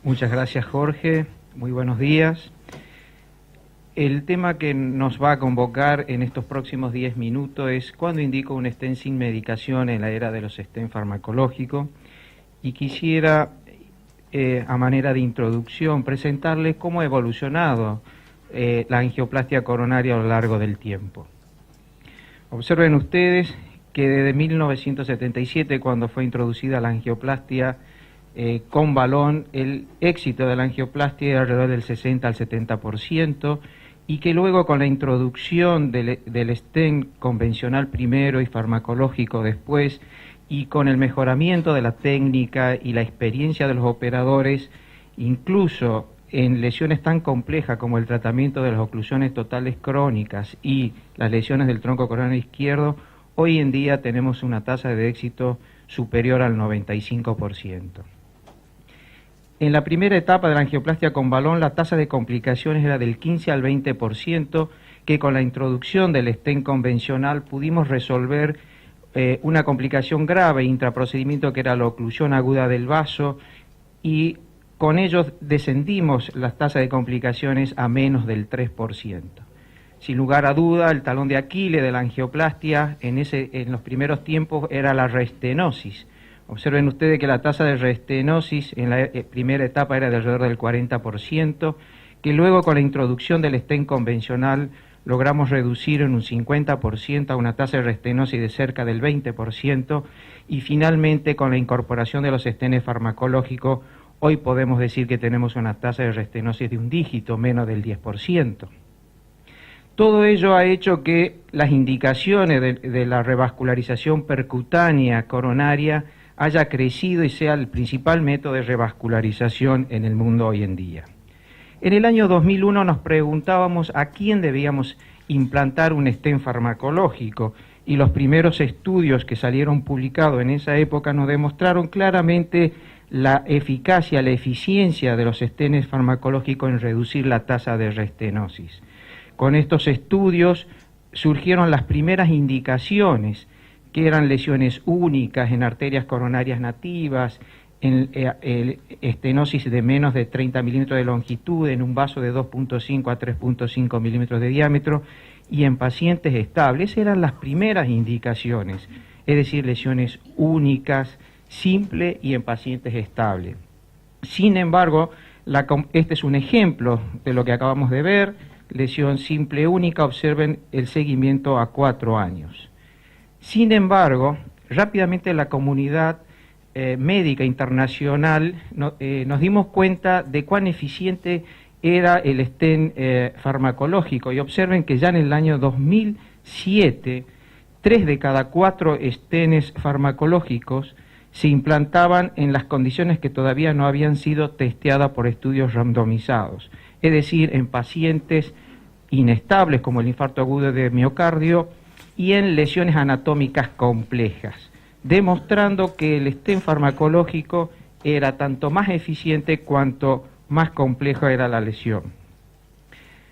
Muchas gracias, Jorge. Muy buenos días. El tema que nos va a convocar en estos próximos 10 minutos es cuándo indico un stent sin medicación en la era de los stent farmacológicos, y quisiera, a manera de introducción, presentarles cómo ha evolucionado la angioplastia coronaria a lo largo del tiempo. Observen ustedes que desde 1977, cuando fue introducida la angioplastia con balón, el éxito de la angioplastia era alrededor del 60 al 70%, y que luego con la introducción del stent convencional primero y farmacológico después, y con el mejoramiento de la técnica y la experiencia de los operadores, incluso en lesiones tan complejas como el tratamiento de las oclusiones totales crónicas y las lesiones del tronco coronario izquierdo, hoy en día tenemos una tasa de éxito superior al 95%. En la primera etapa de la angioplastia con balón, la tasa de complicaciones era del 15 al 20%, que con la introducción del stent convencional pudimos resolver una complicación grave intraprocedimiento, que era la oclusión aguda del vaso, y con ello descendimos las tasas de complicaciones a menos del 3%. Sin lugar a duda, el talón de Aquiles de la angioplastia en los primeros tiempos era la reestenosis. Observen ustedes que la tasa de reestenosis en la primera etapa era de alrededor del 40%, que luego con la introducción del stent convencional logramos reducir en un 50% a una tasa de reestenosis de cerca del 20%, y finalmente con la incorporación de los stents farmacológicos, hoy podemos decir que tenemos una tasa de reestenosis de un dígito, menos del 10%. Todo ello ha hecho que las indicaciones de la revascularización percutánea coronaria haya crecido y sea el principal método de revascularización en el mundo hoy en día. En el año 2001 nos preguntábamos a quién debíamos implantar un stent farmacológico, y los primeros estudios que salieron publicados en esa época nos demostraron claramente la eficacia, la eficiencia de los stents farmacológicos en reducir la tasa de reestenosis. Con estos estudios surgieron las primeras indicaciones, que eran lesiones únicas en arterias coronarias nativas, en estenosis de menos de 30 milímetros de longitud, en un vaso de 2.5 a 3.5 milímetros de diámetro, y en pacientes estables. Eran las primeras indicaciones, es decir, lesiones únicas, simple y en pacientes estables. Sin embargo, este es un ejemplo de lo que acabamos de ver, lesión simple única. Observen el seguimiento a 4 años. Sin embargo, rápidamente la comunidad médica internacional nos dimos cuenta de cuán eficiente era el stent farmacológico, y observen que ya en el año 2007, 3 de cada 4 stents farmacológicos se implantaban en las condiciones que todavía no habían sido testeadas por estudios randomizados, es decir, en pacientes inestables como el infarto agudo de miocardio y en lesiones anatómicas complejas, demostrando que el stent farmacológico era tanto más eficiente cuanto más compleja era la lesión.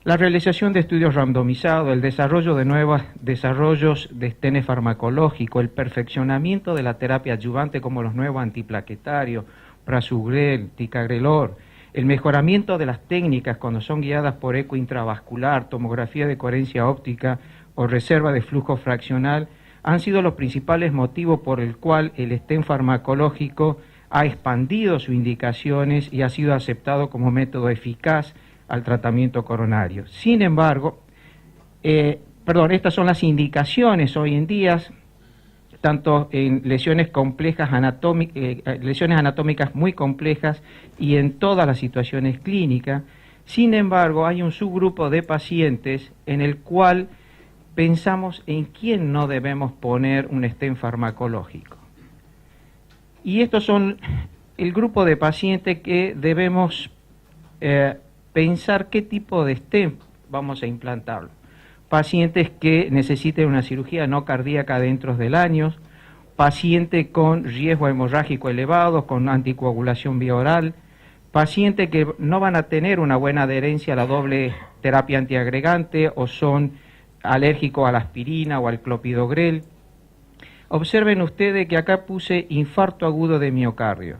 La realización de estudios randomizados, el desarrollo de nuevos desarrollos de stent farmacológico, el perfeccionamiento de la terapia adyuvante como los nuevos antiplaquetarios, prasugrel, ticagrelor, el mejoramiento de las técnicas cuando son guiadas por eco intravascular, tomografía de coherencia óptica o reserva de flujo fraccional, han sido los principales motivos por el cual el stent farmacológico ha expandido sus indicaciones y ha sido aceptado como método eficaz al tratamiento coronario. Sin embargo, estas son las indicaciones hoy en día, tanto en lesiones complejas lesiones anatómicas muy complejas y en todas las situaciones clínicas. Sin embargo, hay un subgrupo de pacientes en el cual pensamos en quién no debemos poner un stent farmacológico. Y estos son el grupo de pacientes que debemos pensar qué tipo de stent vamos a implantarlo. Pacientes que necesiten una cirugía no cardíaca dentro del año, pacientes con riesgo hemorrágico elevado, con anticoagulación vía oral, pacientes que no van a tener una buena adherencia a la doble terapia antiagregante o son alérgicos a la aspirina o al clopidogrel. Observen ustedes que acá puse infarto agudo de miocardio.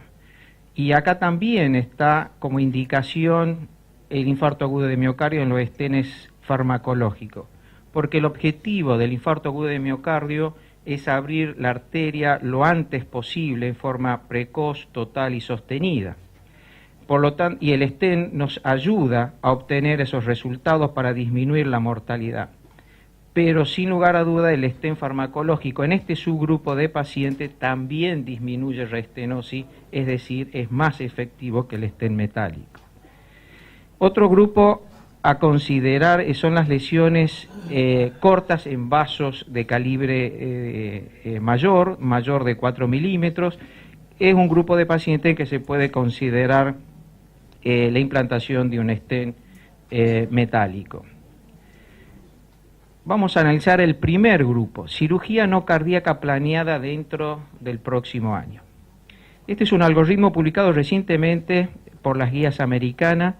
Y acá también está como indicación el infarto agudo de miocardio en los estenes farmacológicos, porque el objetivo del infarto agudo de miocardio es abrir la arteria lo antes posible en forma precoz, total y sostenida. Por lo tanto, y el stent nos ayuda a obtener esos resultados para disminuir la mortalidad. Pero sin lugar a duda el stent farmacológico en este subgrupo de pacientes también disminuye reestenosis, es decir, es más efectivo que el stent metálico. Otro grupo a considerar son las lesiones cortas en vasos de calibre mayor de 4 milímetros. Es un grupo de pacientes que se puede considerar la implantación de un stent metálico. Vamos a analizar el primer grupo, cirugía no cardíaca planeada dentro del próximo año. Este es un algoritmo publicado recientemente por las guías americanas,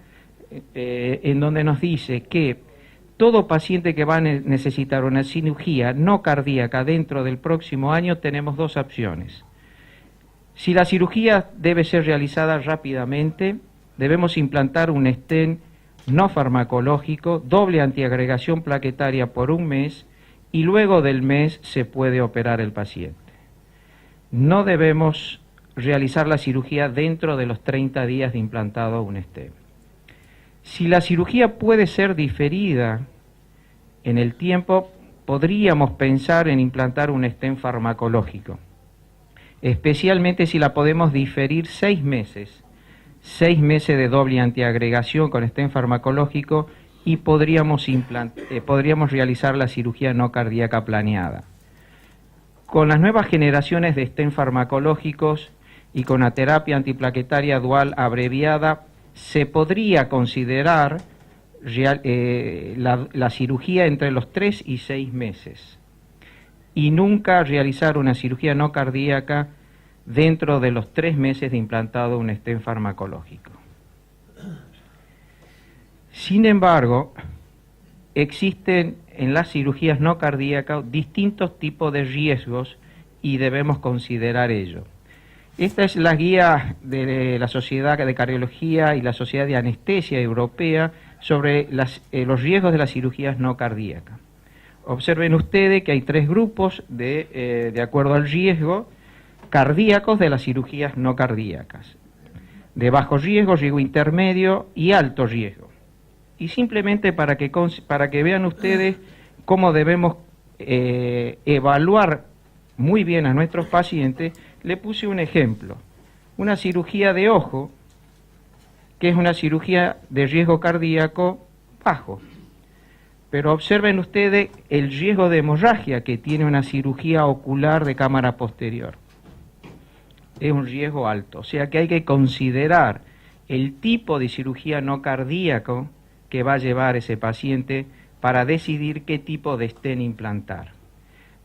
en donde nos dice que todo paciente que va a necesitar una cirugía no cardíaca dentro del próximo año tenemos dos opciones. Si la cirugía debe ser realizada rápidamente, debemos implantar un stent no farmacológico, doble antiagregación plaquetaria por un mes y luego del mes se puede operar el paciente. No debemos realizar la cirugía dentro de los 30 días de implantado un stent. Si la cirugía puede ser diferida en el tiempo, podríamos pensar en implantar un stent farmacológico, especialmente si la podemos diferir 6 meses. 6 meses de doble antiagregación con stent farmacológico y podríamos realizar la cirugía no cardíaca planeada. Con las nuevas generaciones de stent farmacológicos y con la terapia antiplaquetaria dual abreviada, se podría considerar la cirugía entre los 3 y 6 meses y nunca realizar una cirugía no cardíaca dentro de los 3 meses de implantado un stent farmacológico. Sin embargo, existen en las cirugías no cardíacas distintos tipos de riesgos y debemos considerar ello. Esta es la guía de la Sociedad de Cardiología y la Sociedad de Anestesia Europea sobre los riesgos de las cirugías no cardíacas. Observen ustedes que hay 3 grupos de acuerdo al riesgo cardíacos de las cirugías no cardíacas: de bajo riesgo, riesgo intermedio y alto riesgo. Y simplemente para que vean ustedes cómo debemos evaluar muy bien a nuestros pacientes, le puse un ejemplo. Una cirugía de ojo, que es una cirugía de riesgo cardíaco bajo. Pero observen ustedes el riesgo de hemorragia que tiene una cirugía ocular de cámara posterior. Es un riesgo alto, o sea que hay que considerar el tipo de cirugía no cardíaco que va a llevar ese paciente para decidir qué tipo de stent implantar.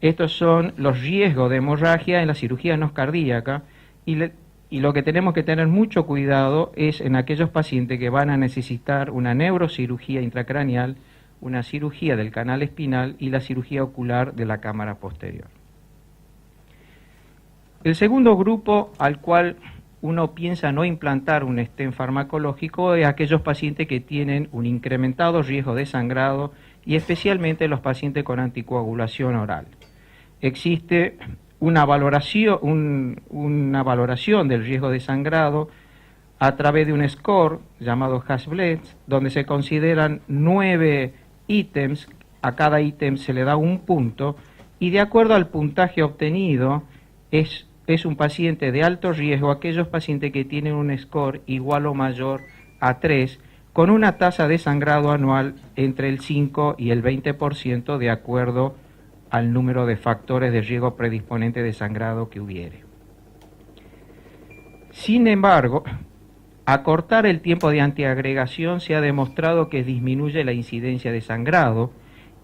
Estos son los riesgos de hemorragia en la cirugía no cardíaca y lo que tenemos que tener mucho cuidado es en aquellos pacientes que van a necesitar una neurocirugía intracraneal, una cirugía del canal espinal y la cirugía ocular de la cámara posterior. El segundo grupo al cual uno piensa no implantar un stent farmacológico es aquellos pacientes que tienen un incrementado riesgo de sangrado y especialmente los pacientes con anticoagulación oral. Existe una valoración del riesgo de sangrado a través de un score llamado Hash-Bleds, donde se consideran 9 ítems, a cada ítem se le da un punto, y de acuerdo al puntaje obtenido es un paciente de alto riesgo aquellos pacientes que tienen un score igual o mayor a 3, con una tasa de sangrado anual entre el 5 y el 20% de acuerdo al número de factores de riesgo predisponente de sangrado que hubiere. Sin embargo, acortar el tiempo de antiagregación se ha demostrado que disminuye la incidencia de sangrado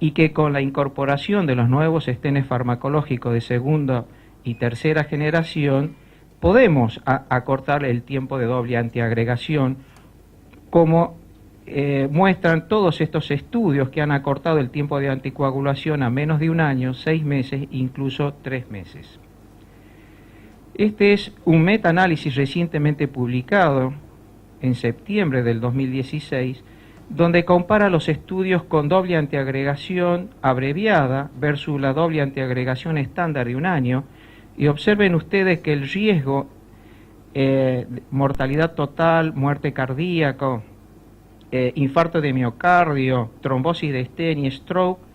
y que con la incorporación de los nuevos stents farmacológicos de segunda y tercera generación podemos acortar el tiempo de doble antiagregación, como muestran todos estos estudios que han acortado el tiempo de anticoagulación a menos de un año, 6 meses, incluso 3 meses. Este es un metaanálisis recientemente publicado en septiembre del 2016, donde compara los estudios con doble antiagregación abreviada versus la doble antiagregación estándar de un año, y observen ustedes que el riesgo, mortalidad total, muerte cardíaca, infarto de miocardio, trombosis de stent y stroke,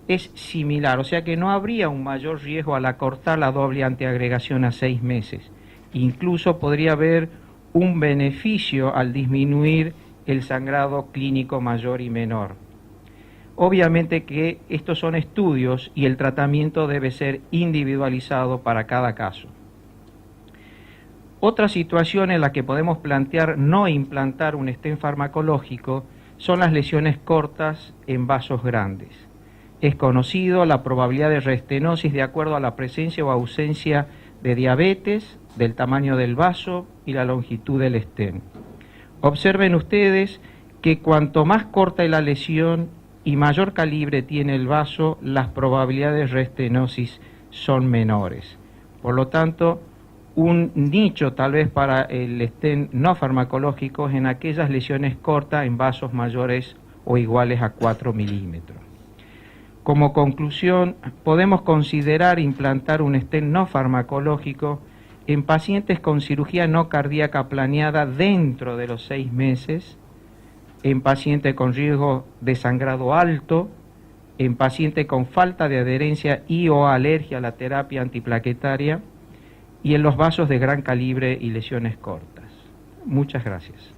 es similar, o sea que no habría un mayor riesgo al acortar la doble antiagregación a 6 meses. Incluso podría haber un beneficio al disminuir el sangrado clínico mayor y menor. Obviamente que estos son estudios y el tratamiento debe ser individualizado para cada caso. Otra situación en la que podemos plantear no implantar un stent farmacológico son las lesiones cortas en vasos grandes. Es conocido la probabilidad de reestenosis de acuerdo a la presencia o ausencia de diabetes, del tamaño del vaso y la longitud del stent. Observen ustedes que cuanto más corta es la lesión y mayor calibre tiene el vaso, las probabilidades de reestenosis son menores. Por lo tanto, un nicho tal vez para el stent no farmacológico es en aquellas lesiones cortas en vasos mayores o iguales a 4 milímetros. Como conclusión, podemos considerar implantar un stent no farmacológico en pacientes con cirugía no cardíaca planeada dentro de los 6 meses, en pacientes con riesgo de sangrado alto, en pacientes con falta de adherencia y o alergia a la terapia antiplaquetaria y en los vasos de gran calibre y lesiones cortas. Muchas gracias.